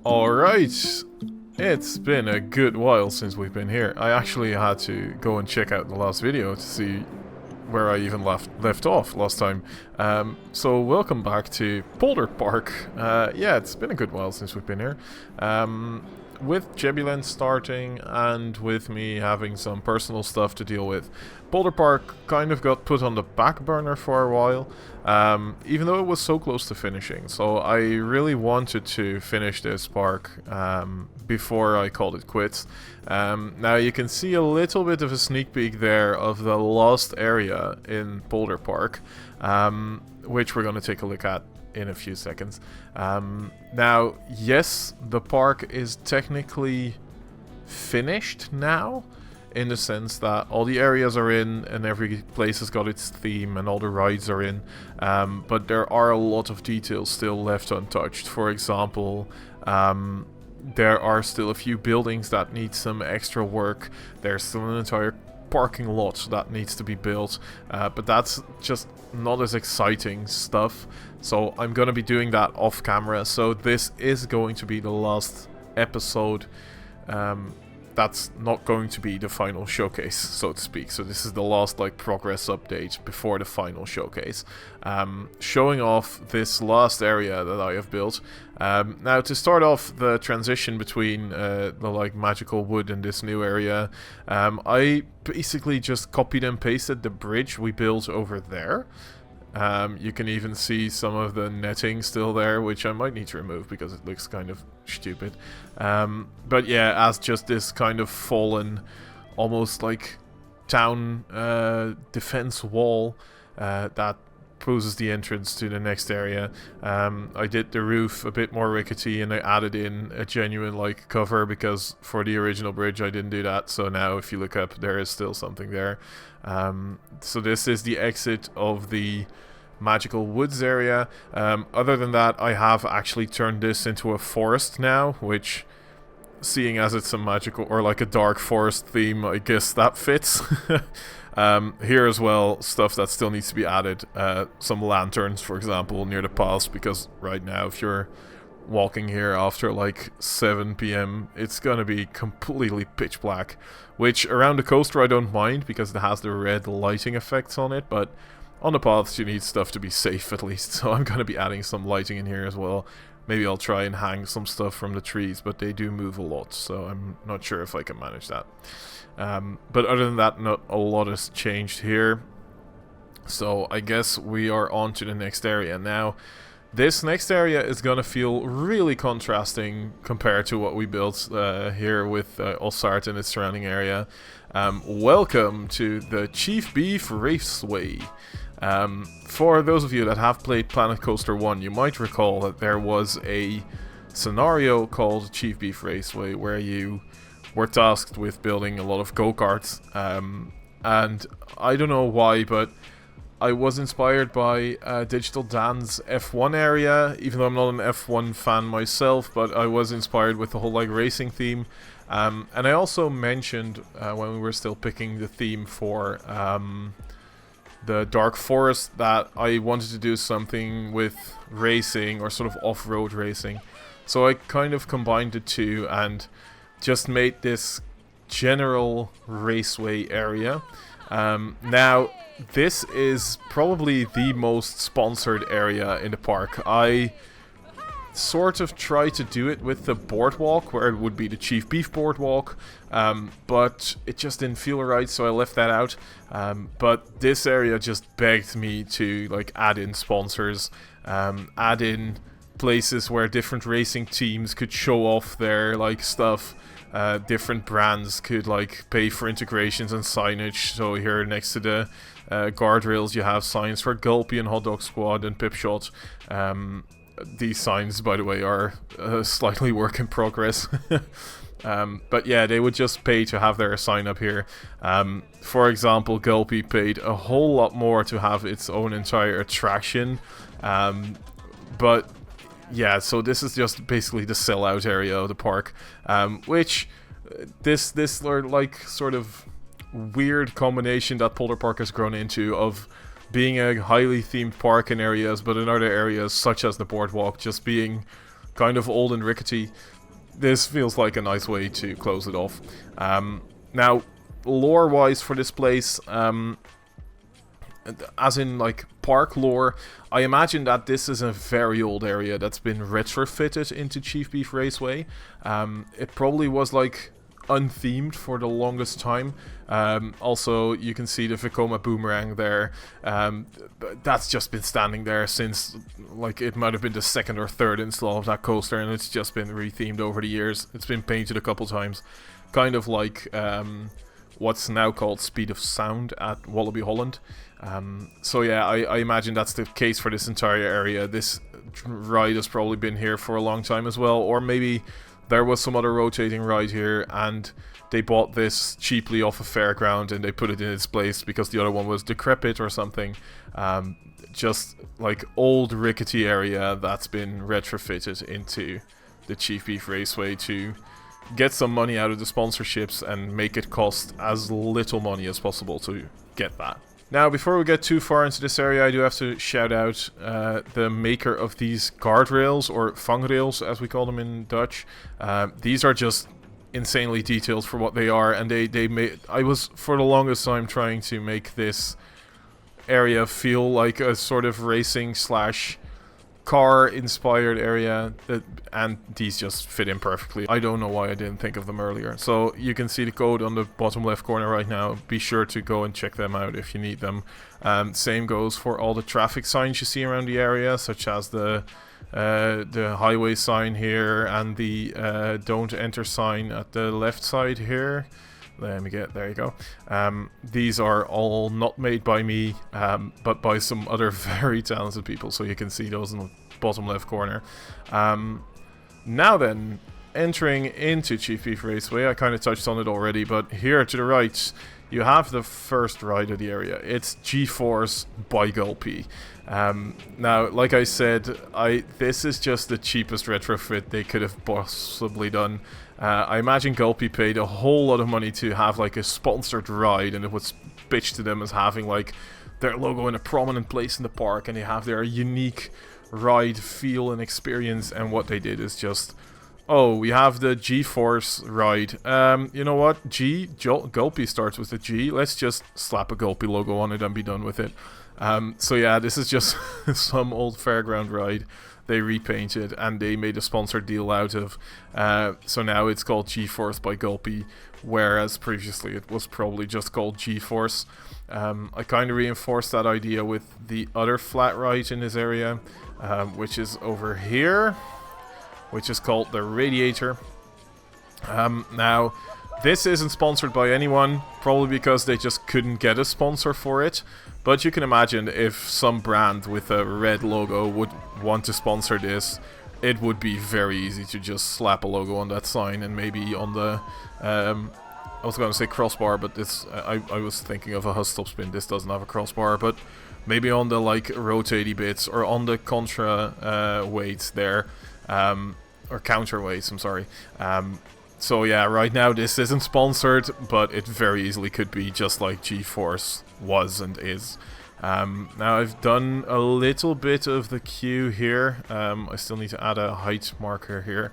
Alright, it's been a good while since we've been here. I actually had to go and check out the last video to see where I even left off last time. So welcome back to Polderpark. Yeah, it's been a good while since we've been here. With Jebuland starting and with me having some personal stuff to deal with, Polderpark kind of got put on the back burner for a while, even though it was so close to finishing. So I really wanted to finish this park before I called it quits. Now you can see a little bit of a sneak peek there of the lost area in Polderpark, which we're going to take a look at in a few seconds. Now, yes, the park is technically finished now, in the sense that all the areas are in and every place has got its theme and all the rides are in, but there are a lot of details still left untouched. For example, there are still a few buildings that need some extra work. There's still an entire parking lot that needs to be built, but that's just not as exciting stuff, so I'm gonna be doing that off camera. So this is going to be the last episode. That's not going to be the final showcase, so to speak. So this is the last progress update before the final showcase, showing off this last area that I have built. Now, to start off the transition between the magical wood and this new area, I basically just copied and pasted the bridge we built over there. You can even see some of the netting still there, which I might need to remove because it looks kind of stupid. But yeah, as just this kind of fallen, almost like town defense wall that poses the entrance to the next area. I did the roof a bit more rickety and I added in a genuine cover, because for the original bridge I didn't do that. So now if you look up, there is still something there. So this is the exit of the magical woods area. Other than that, I have actually turned this into a forest now, which, seeing as it's a magical or a dark forest theme, I guess that fits. Here as well, stuff that still needs to be added. Some lanterns, for example, near the paths, because right now if you're walking here after 7 p.m. it's gonna be completely pitch black, which around the coaster I don't mind because it has the red lighting effects on it, but on the paths you need stuff to be safe at least, so I'm gonna be adding some lighting in here as well. Maybe I'll try and hang some stuff from the trees, but they do move a lot, so I'm not sure if I can manage that. But other than that, not a lot has changed here. So I guess we are on to the next area now. This next area is gonna feel really contrasting compared to what we built here with Ossart and its surrounding area. Welcome to the Chief Beef Raceway. For those of you that have played Planet Coaster 1, you might recall that there was a scenario called Chief Beef Raceway where you were tasked with building a lot of go-karts, and I don't know why, but I was inspired by Digital Dan's F1 area, even though I'm not an F1 fan myself, but I was inspired with the whole racing theme. And I also mentioned when we were still picking the theme for the Dark Forest that I wanted to do something with racing or sort of off-road racing. So I kind of combined the two and just made this general raceway area. Now, this is probably the most sponsored area in the park. I sort of tried to do it with the boardwalk, where it would be the Chief Beef boardwalk, but it just didn't feel right, so I left that out. But this area just begged me to add in sponsors, add in places where different racing teams could show off their stuff. Different brands could pay for integrations and signage. So here next to the guardrails you have signs for Gulpy and Hot Dog Squad and Pipshot. These signs, by the way, are slightly work in progress. But yeah, they would just pay to have their sign up here. For example, Gulpy paid a whole lot more to have its own entire attraction. But yeah, so this is just basically the sellout area of the park, which this sort of weird combination that Polderpark has grown into of being a highly themed park in areas, but in other areas such as the boardwalk just being kind of old and rickety. this feels like a nice way to close it off. Now, lore-wise for this place, as in like park lore, I imagine that this is a very old area that's been retrofitted into Chief Beef Raceway. It probably was like unthemed for the longest time. Also, you can see the Vekoma boomerang there. That's just been standing there since, like, it might have been the second or third install of that coaster, and it's just been rethemed over the years. It's been painted a couple times, kind of like what's now called Speed of Sound at Wallaby Holland. So yeah, I imagine that's the case for this entire area. This ride has probably been here for a long time as well, or maybe there was some other rotating ride here and they bought this cheaply off a fairground and they put it in its place because the other one was decrepit or something. Just like old rickety area that's been retrofitted into the Chief Beef Raceway to get some money out of the sponsorships and make it cost as little money as possible to get that. Now, before we get too far into this area, I do have to shout out the maker of these guardrails, or vangrails as we call them in Dutch. These are just insanely detailed for what they are, and they made. I was for the longest time trying to make this area feel like a sort of racing slash car inspired area, and these just fit in perfectly. I don't know why I didn't think of them earlier. So you can see the code on the bottom left corner right now. Be sure to go and check them out if you need them. Same goes for all the traffic signs you see around the area, such as the highway sign here and the don't enter sign at the left side here. Let me get, there you go. These are all not made by me, but by some other very talented people, so you can see those in the bottom left corner. Now then, entering into Chief Beef Raceway, I kind of touched on it already, but here to the right, you have the first ride of the area. It's G-Force by Gulpy. Now, like I said, this is just the cheapest retrofit they could have possibly done. I imagine Gulpy paid a whole lot of money to have like a sponsored ride, and it was pitched to them as having like their logo in a prominent place in the park, and they have their unique ride feel and experience. And what they did is just, oh, we have the G-Force ride. You know what? Gulpy starts with a G. Let's just slap a Gulpy logo on it and be done with it. So yeah, this is just some old fairground ride they repainted and they made a sponsored deal out of. So now it's called G-Force by Gulpy, whereas previously it was probably just called G-Force. I kind of reinforced that idea with the other flat ride in this area, which is over here, which is called the Radiator. Now, this isn't sponsored by anyone, probably because they just couldn't get a sponsor for it. But you can imagine if some brand with a red logo would want to sponsor this, it would be very easy to just slap a logo on that sign, and maybe on the, I was going to say crossbar, but this, I was thinking of a Hus Stop Spin. This doesn't have a crossbar, but maybe on the like rotatey bits or on the contra weights there, or counter weights, I'm sorry. So yeah, right now this isn't sponsored, but it very easily could be, just like G-Force was and is. Now I've done a little bit of the queue here. I still need to add a height marker here.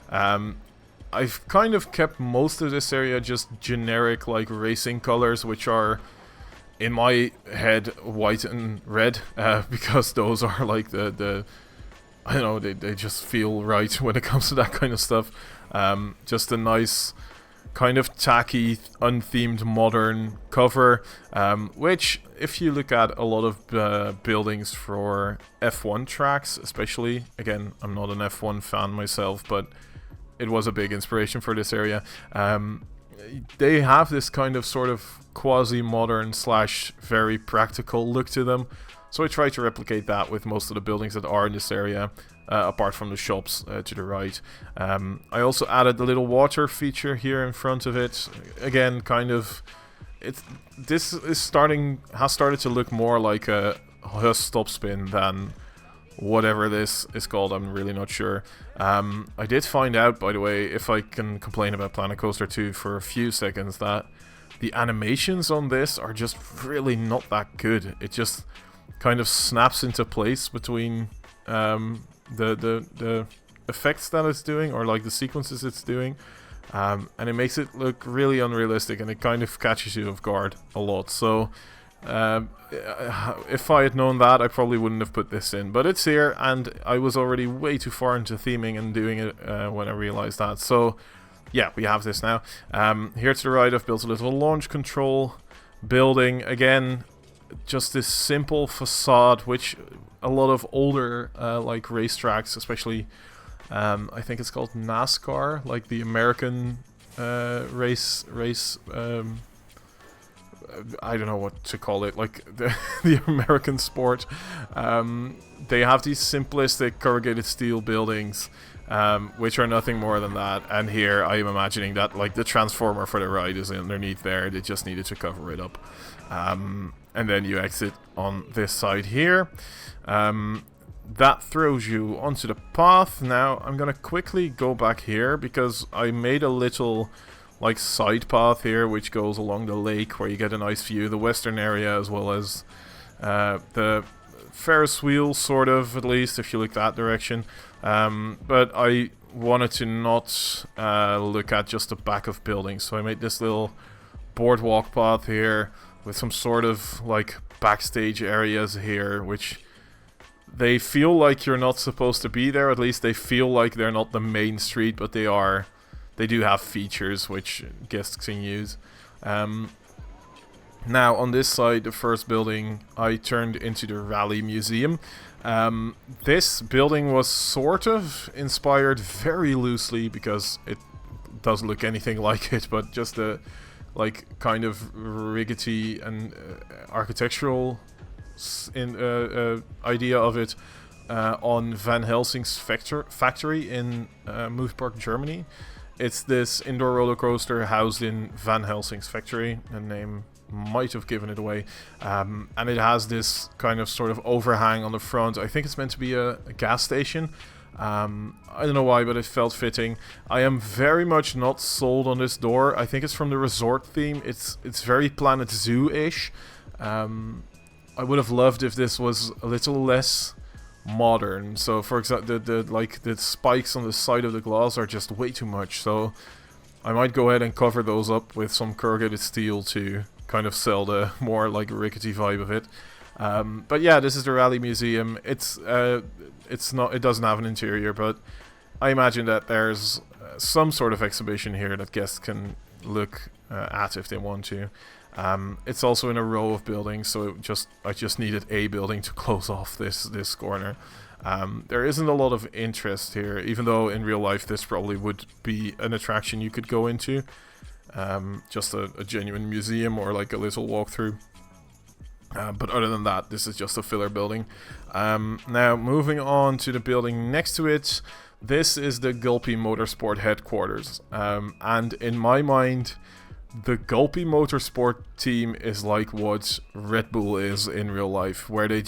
I've kind of kept most of this area just generic like racing colors, which are in my head white and red, because those are like the I don't know, they just feel right when it comes to that kind of stuff. Just a nice kind of tacky, unthemed modern cover, which if you look at a lot of buildings for F1 tracks especially, again, I'm not an F1 fan myself, but it was a big inspiration for this area. They have this kind of sort of quasi-modern slash very practical look to them. So I try to replicate that with most of the buildings that are in this area, apart from the shops to the right. I also added the little water feature here in front of it. Again, kind of, this has started to look more like a Hus Stop Spin than whatever this is called. I'm really not sure. I did find out, by the way, if I can complain about Planet Coaster 2 for a few seconds, that the animations on this are just really not that good. It just kind of snaps into place between the effects that it's doing, or like the sequences it's doing. And it makes it look really unrealistic, and it kind of catches you off guard a lot. So if I had known that, I probably wouldn't have put this in. But it's here, and I was already way too far into theming and doing it when I realized that. So yeah, we have this now. Here to the right, I've built a little launch control building. Again, just this simple facade, which a lot of older like racetracks, especially I think it's called NASCAR, like the American race I don't know what to call it, like the American sport. They have these simplistic corrugated steel buildings, which are nothing more than that. And here I am imagining that like the transformer for the ride is underneath there. They just needed to cover it up. And then you exit on this side here. That throws you onto the path. Now I'm gonna quickly go back here because I made a little like side path here which goes along the lake where you get a nice view, the western area, as well as the Ferris wheel, sort of, at least if you look that direction. But I wanted to not look at just the back of buildings, so I made this little boardwalk path here with some sort of like backstage areas here, which they feel like you're not supposed to be there. At least they feel like they're not the main street, but they are. They do have features which guests can use. Now on this side, the first building I turned into the Rally Museum. This building was sort of inspired very loosely because it doesn't look anything like it, but just the like kind of rickety and architectural idea of it on Van Helsing's factory in Polderpark, Germany. It's this indoor roller coaster housed in Van Helsing's factory. The name might have given it away. And it has this kind of sort of overhang on the front. I think it's meant to be a gas station. I don't know why, but it felt fitting. I am very much not sold on this door. I think it's from the resort theme. It's very Planet Zoo-ish. I would have loved if this was a little less modern. So for example, the spikes on the side of the glass are just way too much. So I might go ahead and cover those up with some corrugated steel to kind of sell the more like rickety vibe of it. But yeah, this is the Rally Museum. It's not. It doesn't have an interior, but I imagine that there's some sort of exhibition here that guests can look at if they want to. It's also in a row of buildings, so I just needed a building to close off this corner. There isn't a lot of interest here, even though in real life this probably would be an attraction you could go into. Just a genuine museum or like a little walkthrough. But other than that, this is just a filler building. Now, moving on to the building next to it, this is the Gulpy Motorsport headquarters. And in my mind, the Gulpy Motorsport team is like what Red Bull is in real life, where they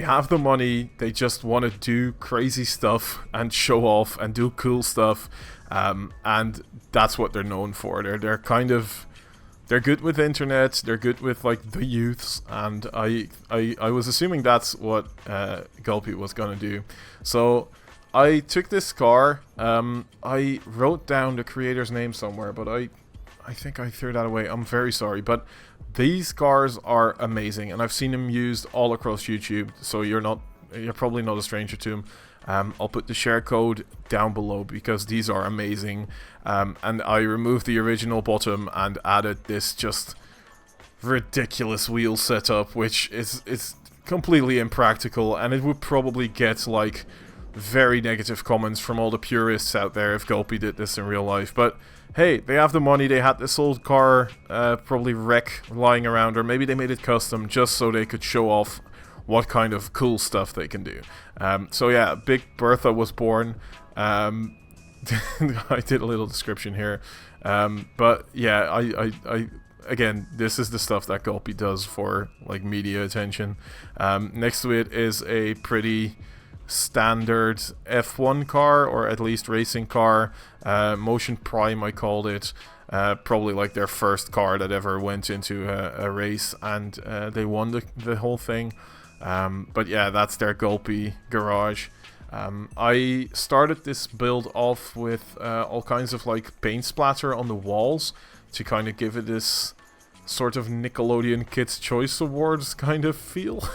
have the money, they just want to do crazy stuff and show off and do cool stuff, and that's what they're known for. They're good with internet, they're good with like the youths, and I was assuming that's what Gulpy was gonna do. So I took this car. I wrote down the creator's name somewhere, but I think I threw that away. I'm very sorry, but these cars are amazing, and I've seen them used all across YouTube, so you're probably not a stranger to them. I'll put the share code down below because these are amazing. And I removed the original bottom and added this just ridiculous wheel setup, which is completely impractical, and it would probably get like very negative comments from all the purists out there if Gulpy did this in real life. But hey, they have the money, they had this old car probably wreck lying around, or maybe they made it custom just so they could show off what kind of cool stuff they can do. So yeah, Big Bertha was born. I did a little description here. But yeah, I again, this is the stuff that Gulpy does for like media attention. Next to it is a pretty standard F1 car, or at least racing car. Motion Prime, I called it. Probably like their first car that ever went into a race, and they won the whole thing. But yeah, that's their Gulpy garage. I started this build off with all kinds of like paint splatter on the walls to kind of give it this sort of Nickelodeon Kids' Choice Awards kind of feel,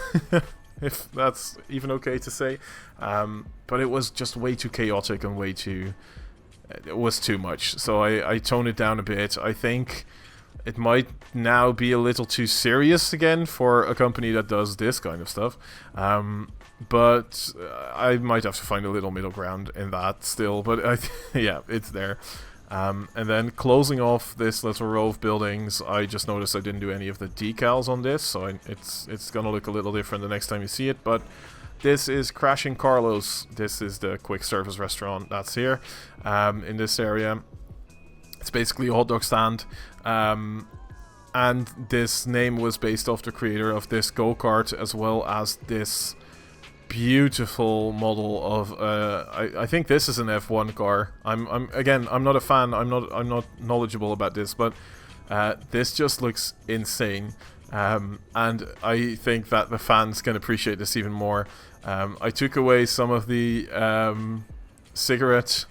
if that's even okay to say. But it was just way too chaotic and way too... It was too much, so I toned it down a bit. I think it might now be a little too serious again for a company that does this kind of stuff. But I might have to find a little middle ground in that still. But yeah, it's there. And then closing off this little row of buildings, I just noticed I didn't do any of the decals on this, so it's gonna look a little different the next time you see it. But this is Crashing Carlos. This is the quick service restaurant that's here in this area. It's basically a hot dog stand. And this name was based off the creator of this go-kart, as well as this beautiful model of I think this is an F1 car. I'm not a fan. I'm not knowledgeable about this, but this just looks insane. And I think that the fans can appreciate this even more. I took away some of the cigarette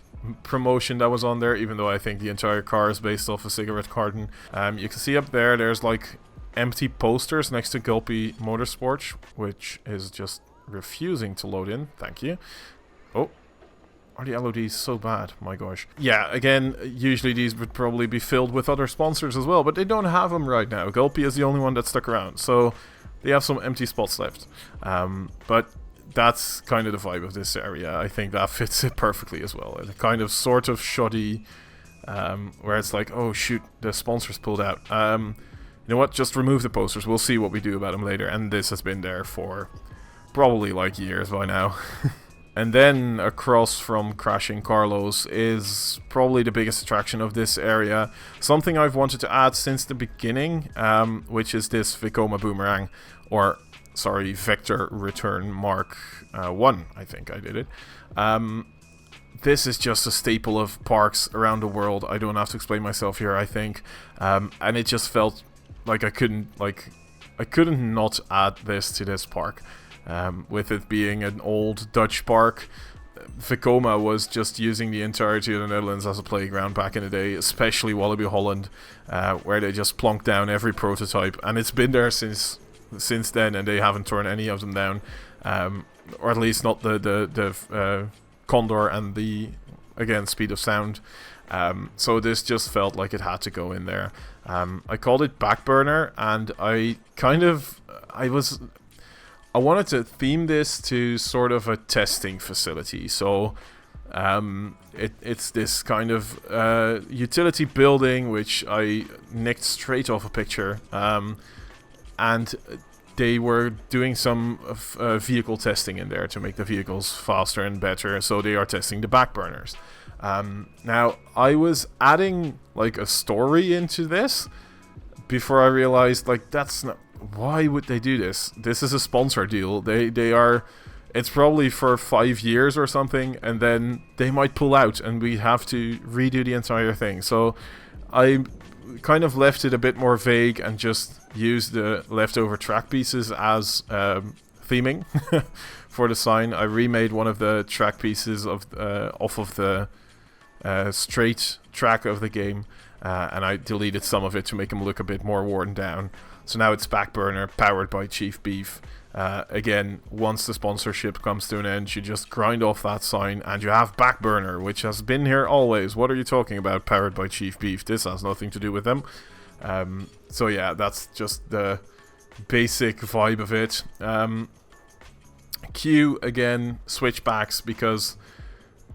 promotion that was on there, even though I think the entire car is based off a cigarette carton. You can see up there, there's like empty posters next to Gulpy Motorsports, which is just refusing to load in. Thank you. Oh, are the LODs so bad? My gosh. Yeah, again, usually these would probably be filled with other sponsors as well, but they don't have them right now. Gulpy is the only one that stuck around, so they have some empty spots left. But that's kind of the vibe of this area. I think that fits it perfectly as well. It's kind of sort of shoddy, where it's like, oh shoot, the sponsors pulled out. You know what, just remove the posters. We'll see what we do about them later. And this has been there for probably like years by now. And then across from Crashing Carlos is probably the biggest attraction of this area. Something I've wanted to add since the beginning, which is this Vekoma Boomerang, or sorry, Vector Return Mark 1, I think I did it. This is just a staple of parks around the world. I don't have to explain myself here, I think. And it just felt like I couldn't not add this to this park. With it being an old Dutch park, Vekoma was just using the entirety of the Netherlands as a playground back in the day, especially Walibi Holland, where they just plonked down every prototype, and it's been there since then, and they haven't torn any of them down, or at least not the Condor and the, again, Speed of Sound. So this just felt like it had to go in there. I called it Backburner, and I wanted to theme this to sort of a testing facility. So it's this kind of utility building, which I nicked straight off a picture. And they were doing some vehicle testing in there to make the vehicles faster and better. So they are testing the backburners. Now, I was adding like a story into this before I realized, like, that's not... Why would they do this? This is a sponsor deal. They are... It's probably for 5 years or something, and then they might pull out, and we have to redo the entire thing. So I kind of left it a bit more vague and just used the leftover track pieces as theming for the sign. I remade one of the track pieces of off of the straight track of the game, and I deleted some of it to make them look a bit more worn down. So now it's Backburner, powered by Chief Beef. Again, once the sponsorship comes to an end, you just grind off that sign, and you have Backburner, which has been here always. What are you talking about, powered by Chief Beef? This has nothing to do with them. So yeah, that's just the basic vibe of it. Queue, again, switchbacks, because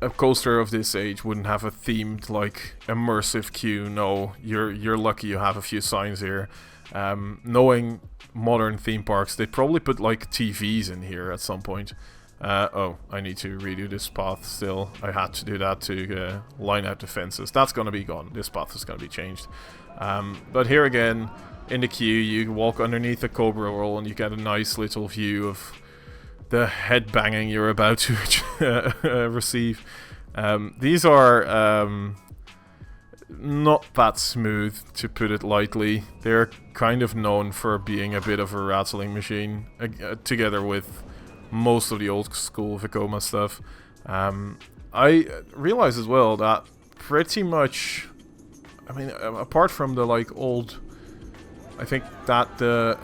a coaster of this age wouldn't have a themed, like, immersive queue. No, you're lucky you have a few signs here. Knowing modern theme parks, they'd probably put like TVs in here at some point. Oh, I need to redo this path still. I had to do that to line out the fences. That's gonna be gone. This path is gonna be changed. But here again, in the queue, you walk underneath the Cobra roll and you get a nice little view of the head banging you're about to receive. These are not that smooth, to put it lightly. They're kind of known for being a bit of a rattling machine, together with most of the old school Vekoma stuff. I realize as well that pretty much, I mean, apart from the like old, I think that the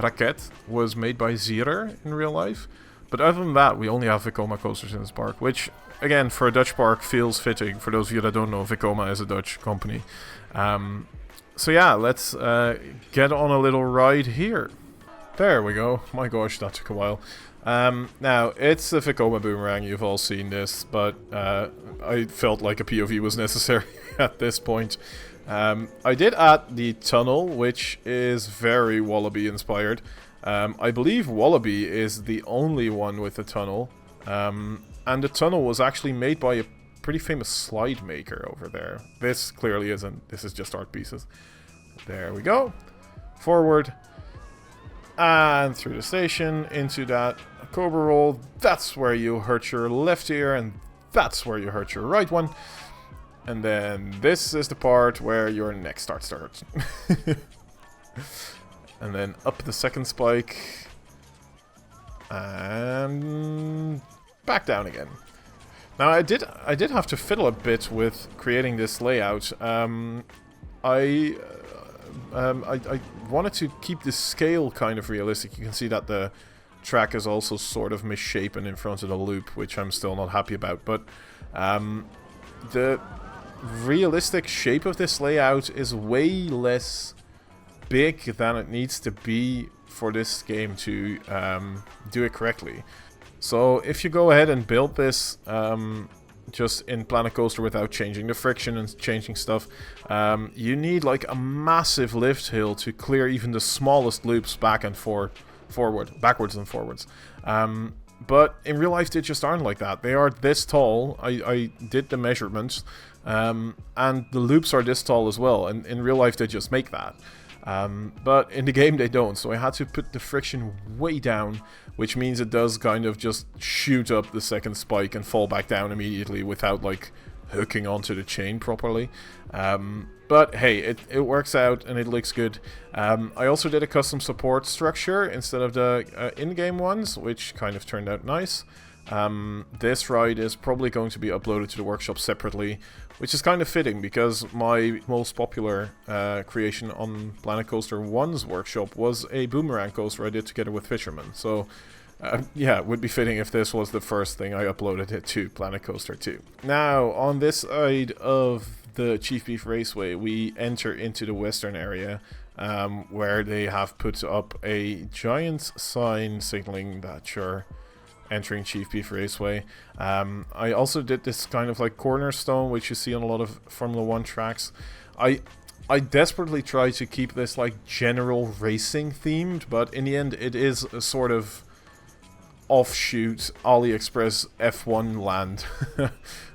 Raket was made by Zierer in real life. But other than that, we only have Vekoma coasters in this park, which, again, for a Dutch park feels fitting. For those of you that don't know, Vekoma is a Dutch company. So yeah, let's get on a little ride here. There we go. My gosh, that took a while. Now, it's a Vekoma boomerang, you've all seen this, but I felt like a POV was necessary at this point. I did add the tunnel, which is very Wallaby inspired. I believe Wallaby is the only one with a tunnel, and the tunnel was actually made by a pretty famous slide maker over there. This clearly isn't, this is just art pieces. There we go. Forward. And through the station, into that Cobra roll. That's where you hurt your left ear, and that's where you hurt your right one. And then this is the part where your neck starts to hurt. And then up the second spike. And back down again. Now I did have to fiddle a bit with creating this layout. I wanted to keep the scale kind of realistic. You can see that the track is also sort of misshapen in front of the loop, which I'm still not happy about. But the realistic shape of this layout is way less big than it needs to be for this game to do it correctly. So if you go ahead and build this just in Planet Coaster without changing the friction and changing stuff, you need like a massive lift hill to clear even the smallest loops back and backwards and forwards. But in real life they just aren't like that. They are this tall. I did the measurements, and the loops are this tall as well, and in real life they just make that. But in the game they don't, so I had to put the friction way down, which means it does kind of just shoot up the second spike and fall back down immediately without like hooking onto the chain properly. But hey, it works out and it looks good. I also did a custom support structure instead of the in-game ones, which kind of turned out nice. This ride is probably going to be uploaded to the workshop separately, which is kind of fitting because my most popular creation on Planet Coaster 1's workshop was a boomerang coaster I did together with Fisherman. So yeah, it would be fitting if this was the first thing I uploaded it to Planet Coaster 2. Now, on this side of the Chief Beef Raceway, we enter into the western area, where they have put up a giant sign signaling that you're entering Chief Beef Raceway. I also did this kind of like cornerstone, which you see on a lot of Formula 1 tracks. I desperately try to keep this like general racing themed, but in the end it is a sort of offshoot AliExpress F1 land,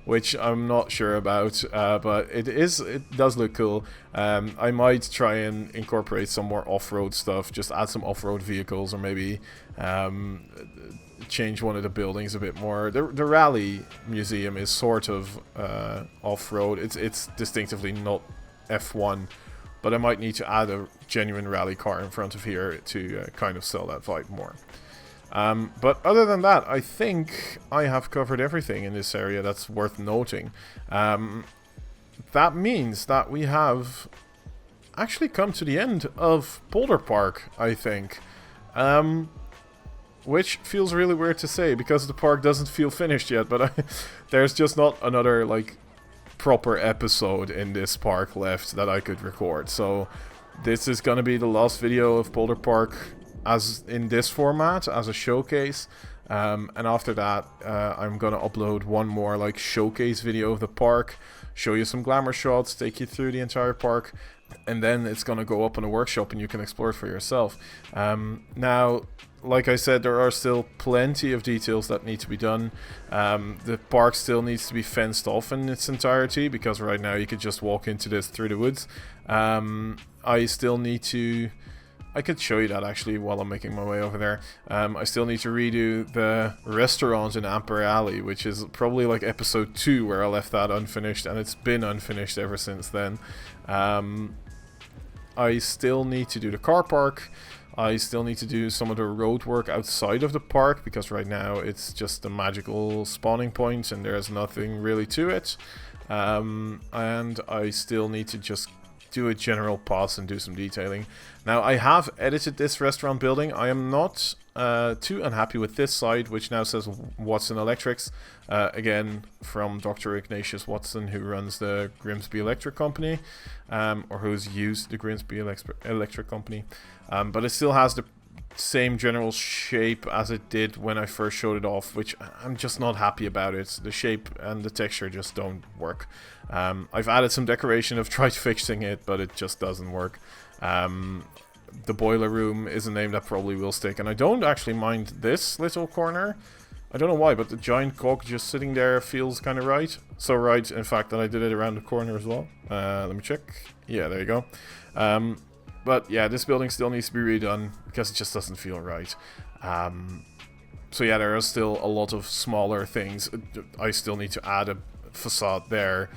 which I'm not sure about, but it does look cool. I might try and incorporate some more off-road stuff, just add some off-road vehicles, or maybe change one of the buildings a bit more. The rally museum is sort of off-road. It's distinctively not F1, but I might need to add a genuine rally car in front of here to kind of sell that vibe more. But other than that, I think I have covered everything in this area that's worth noting. That means that we have actually come to the end of Polderpark, I think. Which feels really weird to say because the park doesn't feel finished yet, but there's just not another like proper episode in this park left that I could record. So this is gonna be the last video of Polderpark as in this format, as a showcase, and after that I'm gonna upload one more like showcase video of the park, show you some glamour shots, take you through the entire park, and then it's gonna go up in a workshop and you can explore it for yourself. Now, like I said, there are still plenty of details that need to be done. The park still needs to be fenced off in its entirety, because right now you could just walk into this through the woods. I still need to... I could show you that actually while I'm making my way over there. I still need to redo the restaurant in Amper Alley, which is probably like episode 2 where I left that unfinished, and it's been unfinished ever since then. I still need to do the car park. I still need to do some of the road work outside of the park, because right now it's just a magical spawning point and there's nothing really to it. And I still need to just do a general pass and do some detailing. Now, I have edited this restaurant building. I am not too unhappy with this side, which now says Watson Electrics. Again, from Dr. Ignatius Watson, who runs the Grimsby Electric Company, or who's used the Grimsby Electric Company. But it still has the same general shape as it did when I first showed it off, which I'm just not happy about it. The shape and the texture just don't work. I've added some decoration, I've tried fixing it, but it just doesn't work. The boiler room is a name that probably will stick, and I don't actually mind this little corner. I don't know why, but the giant cog just sitting there feels kind of right. So right, in fact, that I did it around the corner as well. Let me check. Yeah, there you go. But yeah, this building still needs to be redone because it just doesn't feel right. So yeah, there are still a lot of smaller things. I still need to add a facade there.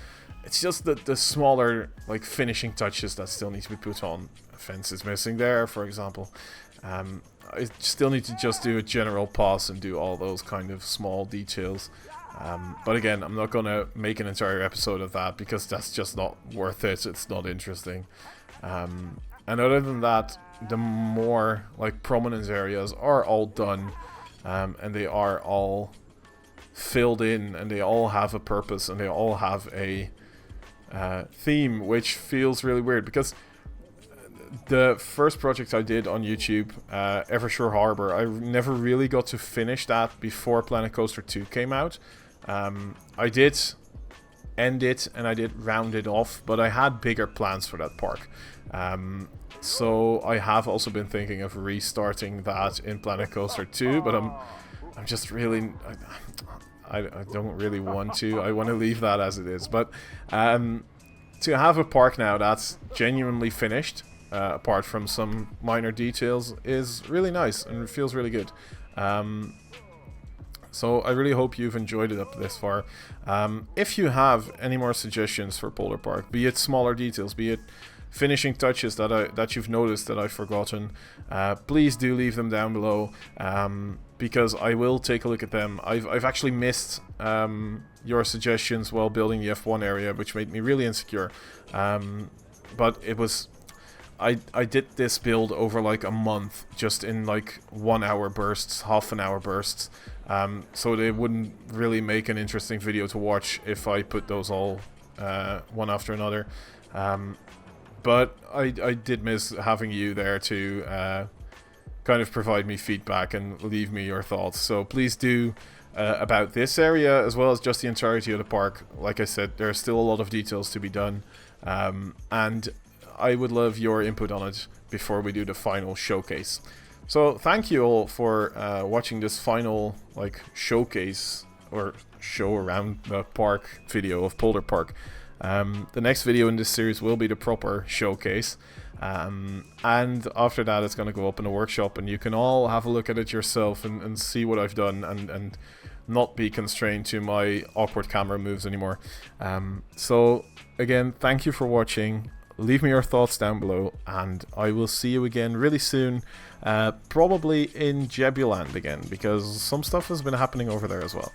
It's just that the smaller, like, finishing touches that still need to be put on. A fence is missing there, for example. I still need to just do a general pass and do all those kind of small details. But again, I'm not going to make an entire episode of that because that's just not worth it. It's not interesting. And other than that, the more, like, prominence areas are all done. And they are all filled in, and they all have a purpose, and they all have a theme, which feels really weird because the first project I did on YouTube, Evershore Harbor, I never really got to finish that before Planet Coaster 2 came out. I did end it and I did round it off, but I had bigger plans for that park. So I have also been thinking of restarting that in Planet Coaster 2, but I'm just really... I don't really want to. I want to leave that as it is. But to have a park now that's genuinely finished, apart from some minor details, is really nice and it feels really good. So I really hope you've enjoyed it up this far. If you have any more suggestions for Polderpark, be it smaller details, be it finishing touches that you've noticed that I've forgotten, please do leave them down below, because I will take a look at them. I've actually missed your suggestions while building the F1 area, which made me really insecure. But it was... I did this build over like a month, just in like 1 hour bursts, half an hour bursts. So they wouldn't really make an interesting video to watch if I put those all one after another. But I did miss having you there to kind of provide me feedback and leave me your thoughts. So please do about this area as well as just the entirety of the park. Like I said, there's still a lot of details to be done, and I would love your input on it before we do the final showcase. So thank you all for watching this final like showcase or show around the park video of Polderpark. The next video in this series will be the proper showcase, and after that it's going to go up in a workshop and you can all have a look at it yourself and see what I've done and not be constrained to my awkward camera moves anymore. So again, thank you for watching. Leave me your thoughts down below and I will see you again really soon, probably in Jebuland again, because some stuff has been happening over there as well.